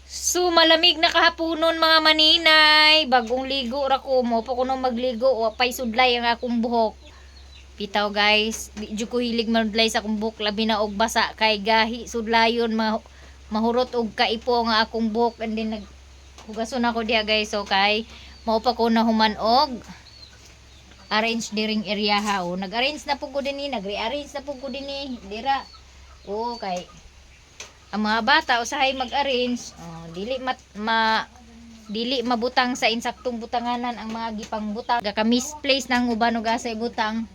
So malamig na kahaponon mga maninay, bagong ligo ra ko mo pa kuno magligo wa pay sudlay ang akong buhok. Bitaw guys, di jud ko hilig madlay sa akong buhok labi na og basa kay gahi sudlayon mahurot og kaipo nga akong buhok and then naghugason ako diha guys. So kay mao pa ko nahuman og arrange diring area ha. O, nag-arrange na pud ko dinhi, nagre-arrange na pud ko dinhi dira. O kay ang mga bata usahay mag-arrange, dili mabutang sa insaktong butanganan ang mga gipang butang. Ga misplace nang uban og asay butang.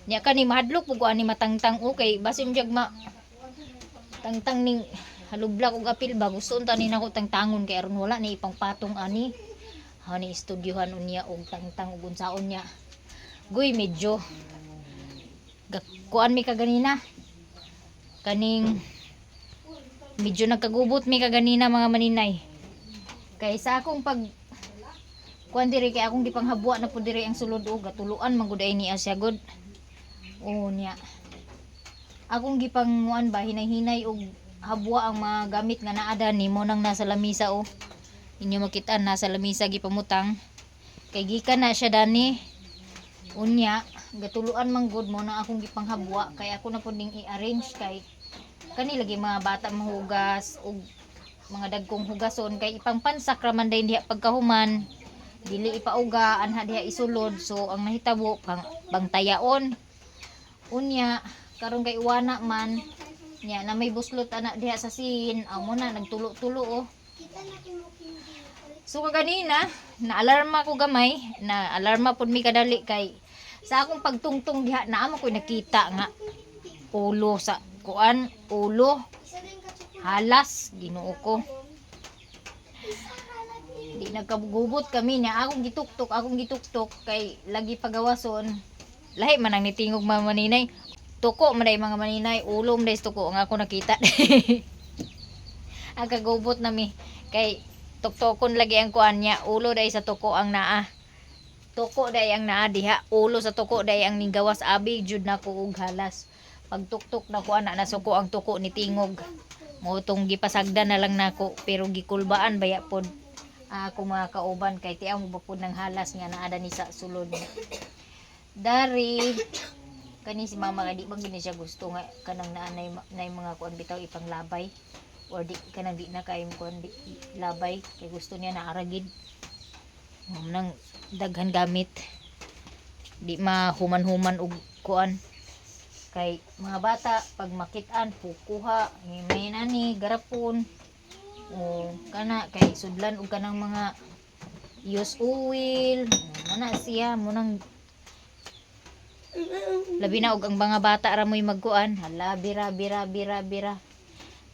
Nya kani mahadlok pud ko ani matangtang okay basin jag tangtang ning halublak og apil ba gusto unta ni nako tangtangon kay aron wala ni ipangpatong ani. Hani estudyohan unya og tangtang ug unsaon nya. Guy medyo kuan mi kaganina. Kaning medyo nagkagubot mi kaganina mga maninay. Kay sa akong pag kuan diri kay akong gipanghabwa na pud diri ang sulod og gatuluan man gud ay niya siya god. O niya. Akong gipanguan ba hinay-hinay og habwa ang mga gamit nga naada nimo nang nasa lamisa o. Inyo makita nasa lamisa gipamutang. Kay gikan na siya dani. Unya, gatuluan man gud mo na akong gipanghabwa kay ako na pud ning i-arrange kay kani lagi mga bata mahugas og mga dagkong hugason kay ipangpansak ra man diha pagkahuman dili ipauga anha diha isulod. So ang nahitabo bangtayaon unya karon kay uwana man nya na may buslot ana diha sa sin amo na nagtulo-tulo oh. So kanina na alarma ko gamay na alarma pud mi kadali kay sa akong pagtungtong diha naa ko nakita nga ulo sa kuan ulo halas Ginoo ko di nagkagubot kami niya akong gituktok kay lagi pagawason lahi man ang nitingog mga maninay tuko man day mga maninay ulo man day tuko ang ako nakita. Ang kagubot nami kay tuktokon lagi ang kuan niya ulo day sa tuko ang naa tuko day ang naa diha ulo sa tuko day ang nigawas abi jud nako og halas. Pagtuktok na ko ana nasuko ang tuko ni tingog mo tong gipasagdan na lang nako pero gikulbaan baya pod ako mga kauban kay tiaw mo bapod ng halas nga naada ni sa sulod dari kani si mama kay di man gini siya gusto nga kanang naanay nay mga kuan bitaw ipanglabay or di kanang di na kay kuan di labay kay gusto niya na aragid nang daghan gamit di mahuman-human og kuan kay mga bata pag makitaan pukuha may nani garapon o kana kay sudlan og kanang mga use oil ana siya mo nang labi na og ang mga bata ra moy magkuan hala bira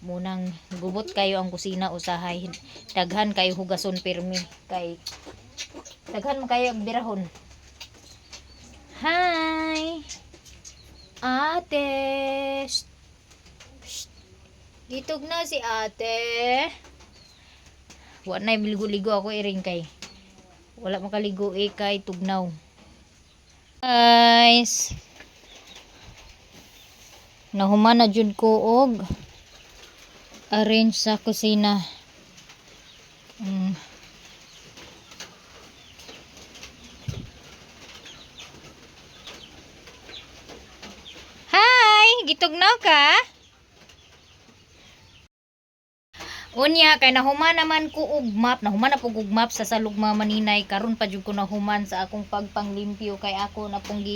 mo nang gubot kayo ang kusina usahay daghan kayo hugason pirmi kay daghan man kayo og birahon. Hi ate, ditog na si ate. Wa na biligo-ligo ako iring kay wala makaligo kay tugnaw. Guys, nahuman na jud ko og arrange sa kusina. Gitugnaw ka? Unya kay nahuman naman ko og map, nahuman na pug og map sa salug mga maninay karon pa jud ko nahuman sa akong pagpanglimpyo kay ako na pong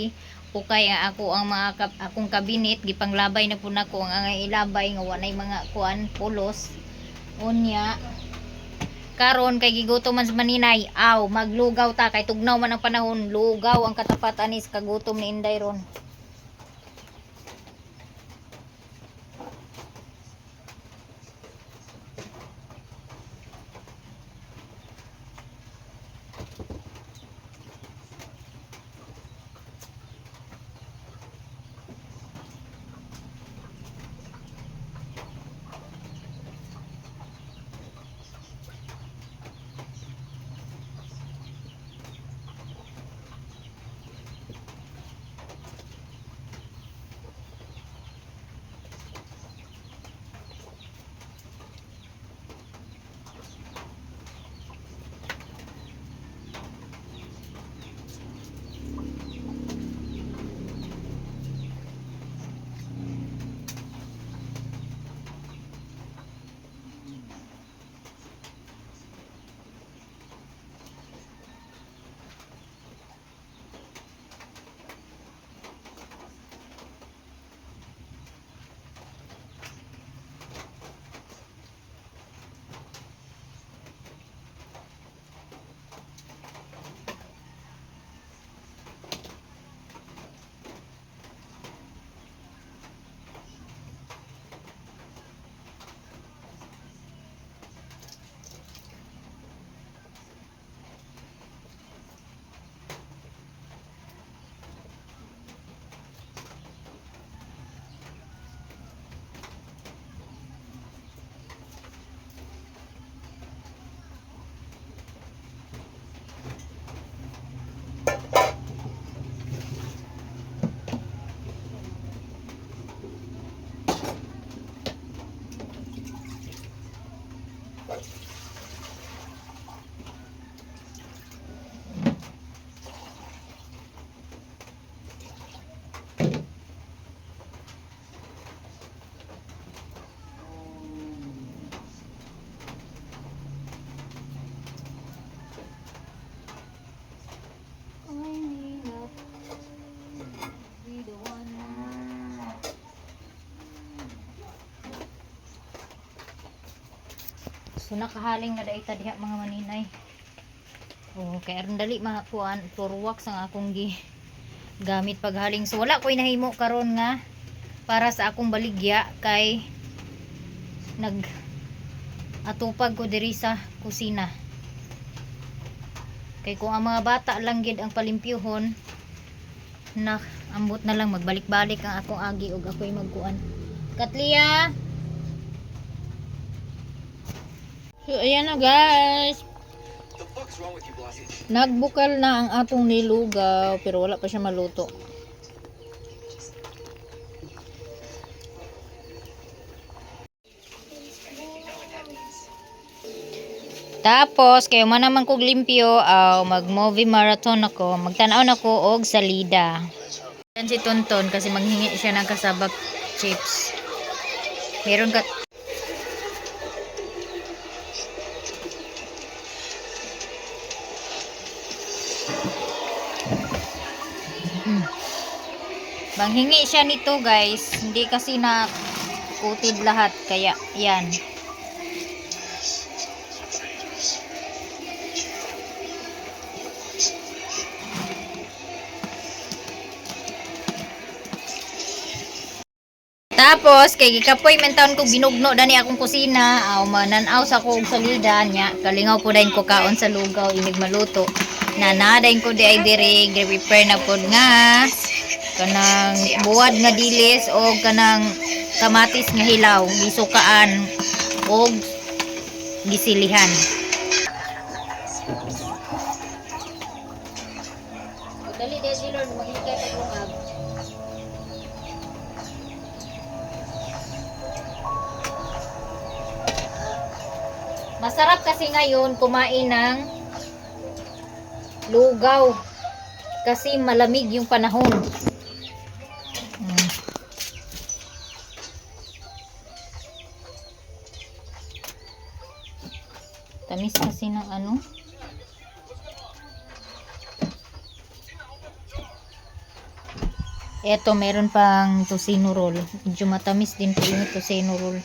ukay ako ang mga akong kabinet gipanglabay na pud nako ang ilabay nga walay mga kuan pulos. Unya karon kay gigutom man sa maninay, maglugaw ta kay tugnaw man ang panahon, lugaw ang katapat anis kagutom ni Inday ron. So nakahaling na daita diha mga maninay. Oh, kay aron dali makuan floor wax ang akong gamit paghaling. So wala ko'y nahimo karon nga para sa akong baligya kay nag atupag ko diri sa kusina. Kay kung ang mga bata lang gid ang palimpyuhon, na ambot na lang magbalik-balik ang akong agi ug ako'y magkuan. Katlia. So ayan na guys. Nagbukal na ang atong nilugaw pero wala pa siya maluto. Tapos kayo man naman kog limpyo, mag-movie marathon ako, magtanaw nako og salida. Yan si Tonton kasi manghingi siya ng kasabak chips. Meron ka Manghingi siya nito guys, hindi kasi na coated lahat kaya yan. Tapos kay gikapoy man taon ko binugno dani akong kusina, mananaw sa kog salida nya, kalingaw po dayon ko kaon sa lugaw inig maluto. Nanadayin ko di ay diri, prepare na pod nga kanang buwad nga dilis o kanang kamatis nga hilaw, gisukaan og gisilihan. Dali di Lord, maghikay pa lungag. Masarap kasi ngayon kumain ng lugaw kasi malamig yung panahon. Tamis kasi ng ano. Eto meron pang tocino roll. Medyo matamis din po yung tocino roll.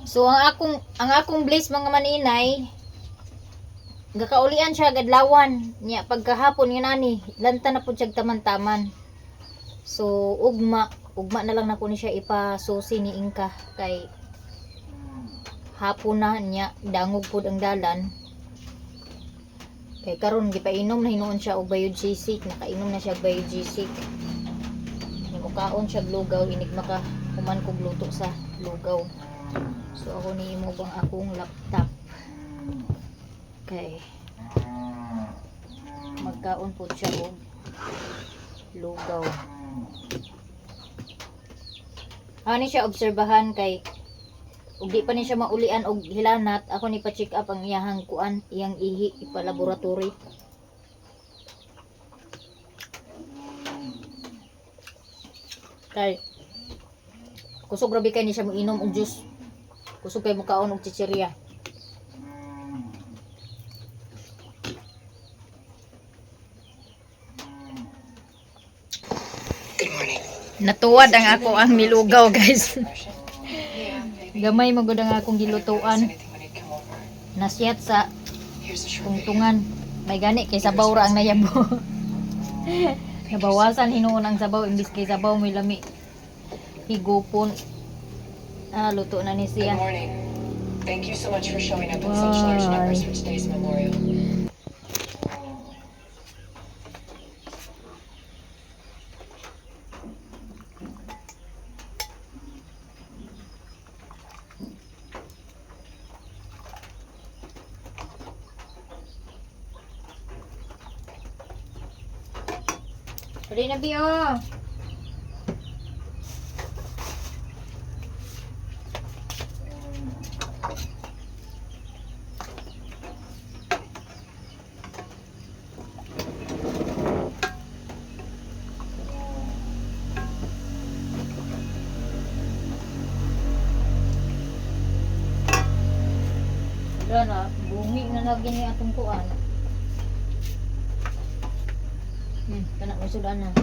So ang akong bliss mga maninay, gakaulian siya gadlawan nya pagkahapon nga nani lanta na pud siya taman-taman. So ugma na lang nako ni siya ipasusi ni Inka kay hapon na nya dangog pud ang dalan. Kay karon gipainom na hinuon siya og biogesic, nakainom na siya biogesic. Kaon siya lugaw inig maka human kog luto sa lugaw. So ako ni imo bang akong laptop. Okay. Magkaon po siya og lugaw. Ani siya obserbahan kay ug di pa ni siya maulian og hilanat, ako ni pa-check up ang iyang kuan, iyang ihi ipa-laboratory. Kay kusog grabe kay ni siya moinom og juice. Kusog kay mukaon og chichirya. Good morning. Natuwad ang ako ang nilugaw guys. Gamay magud ang akong gilutuan. Nasyat sa tungtungan. May gani kay sabaw ra ang nayabo. Nabawasan hinuon ang sabaw imbis kay sabaw may lami. Higupon. Luto na ni siya. Good morning. Thank you so much for showing up in such large numbers for today's memorial. Pwede na Bio. Dara, bungi na lagi ni atong kuan. Kana mo sudan na.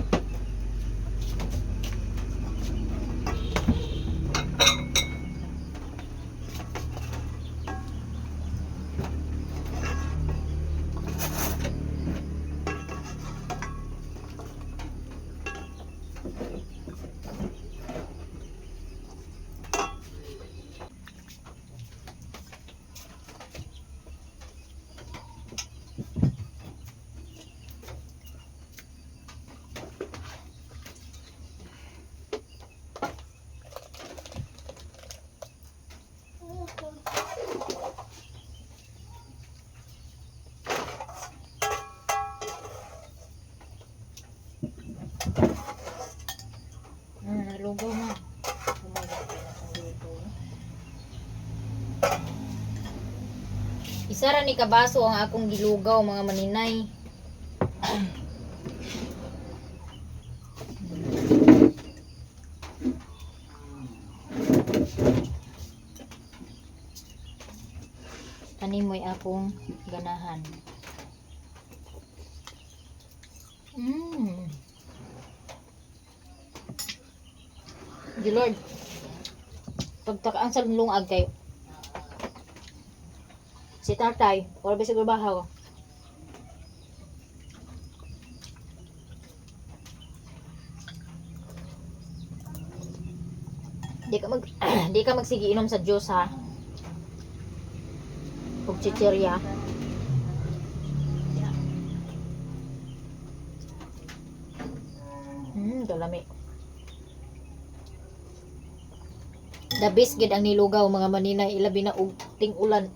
Nalugaw na. Isa ra ni kabaso ang akong gilugaw mga maninay. Kani mo'y akong ganahan. Di Lord, pagtakaan sa lungag kayo. Si tatay, wala ba siguro bahaw? Di ka magsigi inom sa Diyos ha. Ug chichirya. Kalami. The best gid ang nilugaw mga maninay, ilabi na og ting-ulan.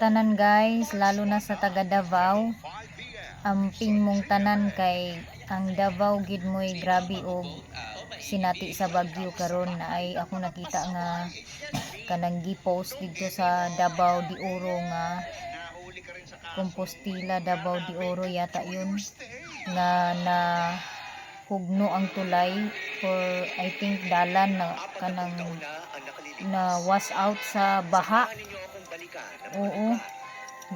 Tanan guys, lalo na sa taga Davao, amping mong tanan kay ang Davao gid mo'y grabe og sinati sa Bagyo karon na ay ako nakita nga kanang gi-post dito sa Davao de Oro nga Compostela Davao de Oro yata yun nga na hugno ang tulay or I think dalan na kanang na wash out sa baha. Oo,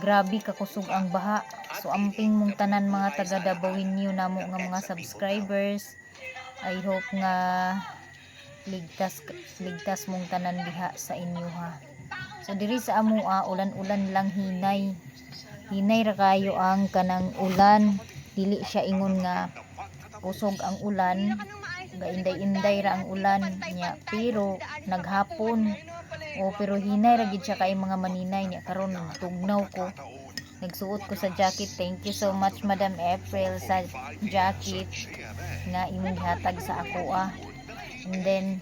grabe kakusog ang baha. So amping mong tanan mga taga Davao namo nga mga subscribers. I hope nga ligtas mong tanan diha sa inyo ha. So diri sa amoa ulan-ulan lang hinay. Hinay ra kayo ang kanang ulan. Dili siya ingon nga kusog ang ulan. Gainday-inday ra ang ulan nya pero naghapon. Pero hinay ra gid siya kay mga maninay nya karon tugnaw ko. Nagsuot ko sa jacket. Thank you so much Madam April sa jacket nga imong hatag sa ako And then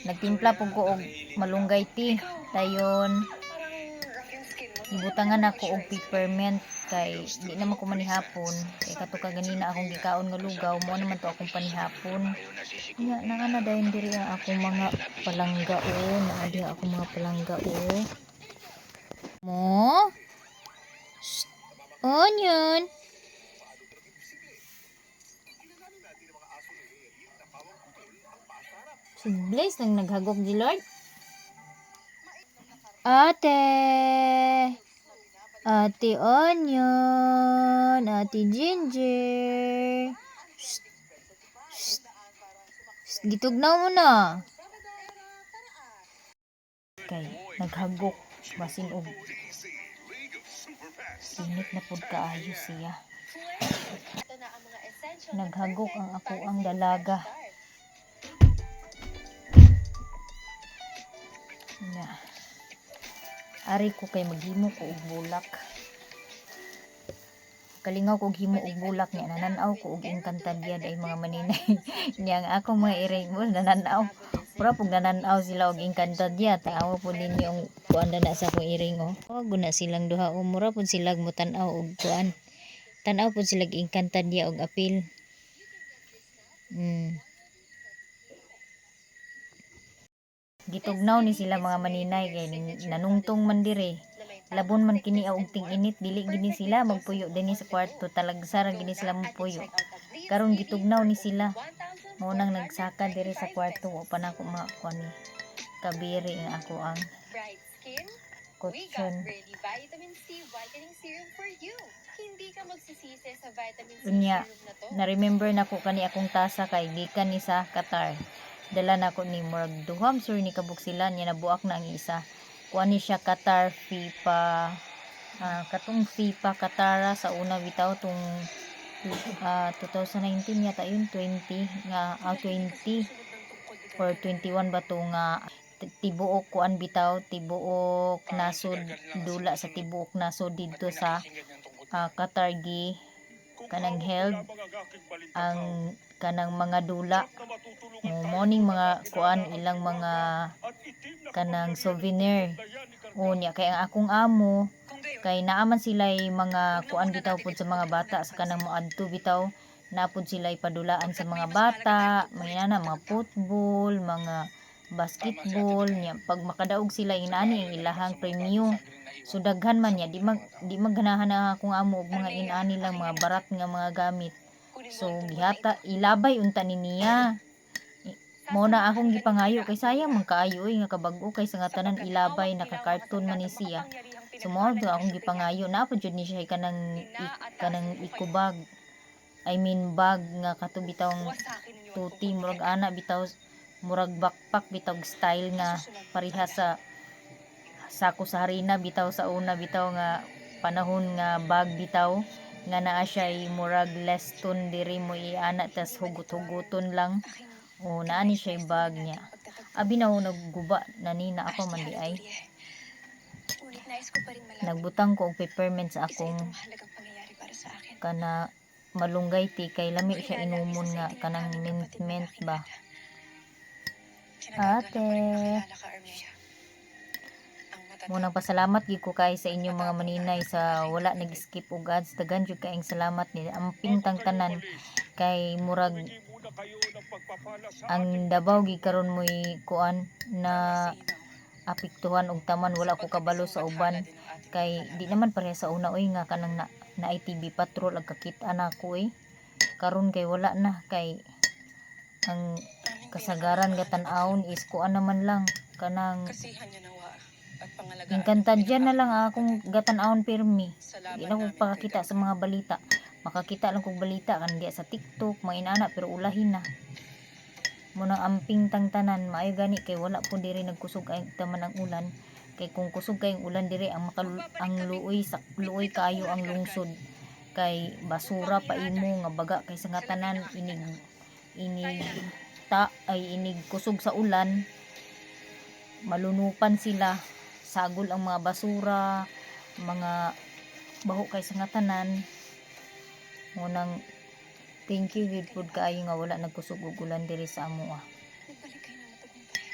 nagtimpla pug ko og malunggay tea. Dayon ibutangan ako og peppermint kay di naman ko manihapon kay kato ka ganina akong gikaon nga lugaw mo naman to akong panihapon nya na dayon diri ang akong mga palangga naadi akong mga palangga mo onion si Blaze lang naghagok di Lord. Ate Onion, Ate Ginger. Shh. Shh. Shh. Gitugnaw mo na. Okay, naghagok. Basin og sinit na pud kaayo siya. Naghagok ang ako ang dalaga. Na. Ari ko kay maghimo ko og bulak. kalingaw kog himo og bulak niya, nananaw ko og inkantadya ay mga maninay. Niyang akong mga iring mo nananaw. Pura pug nananaw sila og inkantadya, tanaw po ninyo ang kuan na sa akong iring oh. Oh, guna silang duha o mura pud sila mo tan-aw og kuan. Tan-aw pud sila inkantadya og apil. Gitugnaw ni sila mga maninay kay nanungtong man dire. Labon man kini og ting-init, dili gini sila magpuyo dinhi sa kwarto, talagsara gini sila magpuyo. Karon gitugnaw ni sila. Mo nang nagsaka dire sa kwarto, wa pa nako makuan ni kabiri nga ako ang Bright skin? We got kutsyon. Really Vitamin C Whitening Serum for you. Hindi ka magsisisi sa vitamin C Unya, serum na to. na-remember nako kani akong tasa kay gikan ni sa Qatar. Dala nako ni murag duham sir ni kabuksilan niya nabuak na ang isa. Kuan ni siya Qatar FIFA katong FIFA Qatara sa una bitaw tung 2019 yata yun 20 nga 20 or 21 ba to nga tibuok kuan bitaw tibuok nasod dula sa tibuok nasod dito sa Qatar gi kanang held ang kanang mga dula morning mga kuan ilang mga kanang souvenir unya kay ang akong amo kay naaman sila'y mga kuan bitaw pud sa mga bata sa kanang moadto bitaw napud sila'y padulaan sa mga bata mga football mga basketball niya pag makadaog sila inani ang ilahang premyo so daghan man niya di magganahan na akong amo og mga inani lang mga barat nga mga gamit so gihata ilabay unta ni niya mo na akong gipangayo kay sayang man kaayo nga kabag-o kay sa nga tanan ilabay naka-cartoon man ni siya so mo akong gipangayo na jud ni siya kanang ikubag I mean bag nga kato bitawng tuti murag ana bitaw murag backpack bitaw style nga pareha sa sako sa harina bitaw sa una bitaw nga panahon nga bag bitaw nga naa siya murag leston diri mo iana tas hugot-hugoton lang o naani siya bag niya abi na nagguba nanina ako man di ay Ngunit nais ko pa rin malaman nagbutang ko og peppermint sa isa akong itong mahalagang pangyayari para sa akin. kana malunggay tea kay lami siya inumun nga kanang mint ba ate munang pasalamat gid ko kay sa inyong mga maninay sa wala nag-skip og ads daghan jud kaayong salamat ni amping tang tanan kay murag ang Davao gid karon moy kuan na apektuhan og taman wala ko kabalo sa uban kay di naman pareha sa una oy nga kanang na TV patrol ag kakit-an ako karon kay wala na kay ang kasagaran nga tan-awon is kuan naman lang kanang inkantadya na lang akong gatan-awon pirmi di na ko pakakita sa mga balita makakita lang kog balita kan diya sa TikTok mga inana pero ulahin na munang amping tang tanan maayo gani kay wala po diri nagkusog ay taman ang ulan kay kung kusog kayong ulan diri ang luoy kayo ang lungsod kay basura pa imo nga baga kay sa nga tanan inig kusog sa ulan malunupan sila sagol ang mga basura mga baho kay sa nga tanan munang thank you gid pud kaayo nga wala nagkusog og ulan diri sa amo Nagbalik kayo na matagumpay.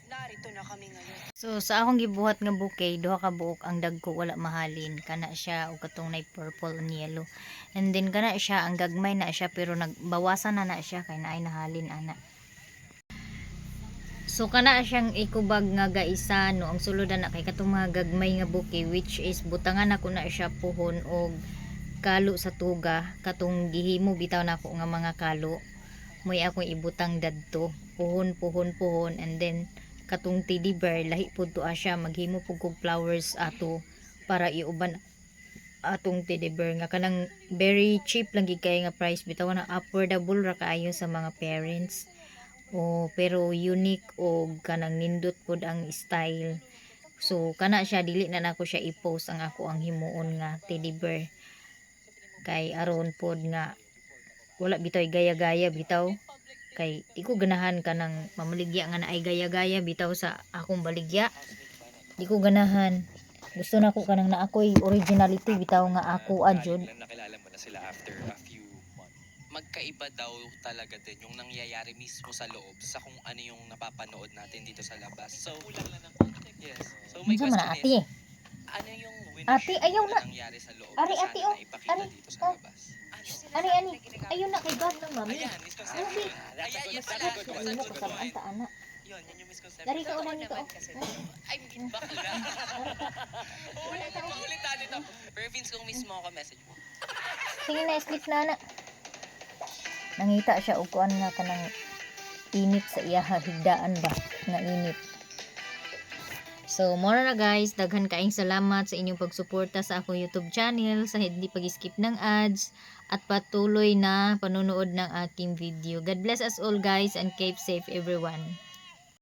Narito na kami ngayon. So sa akong gibuhat nga bouquet duha ka buok ang dagko wala mahalin kana siya og katong nay purple and yellow and then kana siya ang gagmay na siya pero nagbawasan na siya kay naay nahalin ana so kana siyang ikubag nga gaisa no ang sulod na kay katong mga gagmay nga bouquet which is butangan ako na siya puhon og kalo sa tuga katong gihimo bitaw nako nga mga kalo moy akong ibutang dadto puhon and then katong teddy bear lahi pud to asya maghimo pud kog flowers ato para iuban atong teddy bear nga kanang very cheap lang gid kay nga price bitaw na affordable ra kaayo sa mga parents o pero unique o kanang nindot pod ang style. So kana siya dili na nako siya i-post ang ako ang himuon nga teddy bear. Kay aron pod nga wala bitaw gaya-gaya bitaw. Kay di ko ganahan kanang mamaligya nga naay gaya-gaya bitaw sa akong baligya. Di ko ganahan. Gusto na ko kanang na ako'y originality bitaw nga ako adjud. Nakilala mo na sila after a few months. Magkaiba daw talaga din yung nangyayari mismo sa loob sa kung ano yung napapanood natin dito sa labas. So, kulang lang ng context. Yes. So, my Unsa man na, question ate? is, ano yung Ate, ayaw na. nangyari sa loob Ari, na ate, sana oh. naipakita Ari, dito sa oh. labas? Ani ayun na kay God ng mami. Ayan, misconception. Ayan, yun pala. Ano mo kasamaan ta ana. Yun yung misconception. Dari ka ulan nito. Ay, bakla. Ulit tayo dito. Pero Vince, kung mismo ako message mo. Sige na sleep na na. Nangita siya og kuan nga kanang init sa iya higdaan ba nga init. So, mora na guys, daghan kaayong salamat sa inyong pagsuporta sa akong YouTube channel, sa hindi pag-skip ng ads, at patuloy na panunood ng aking video. God bless us all guys and keep safe everyone.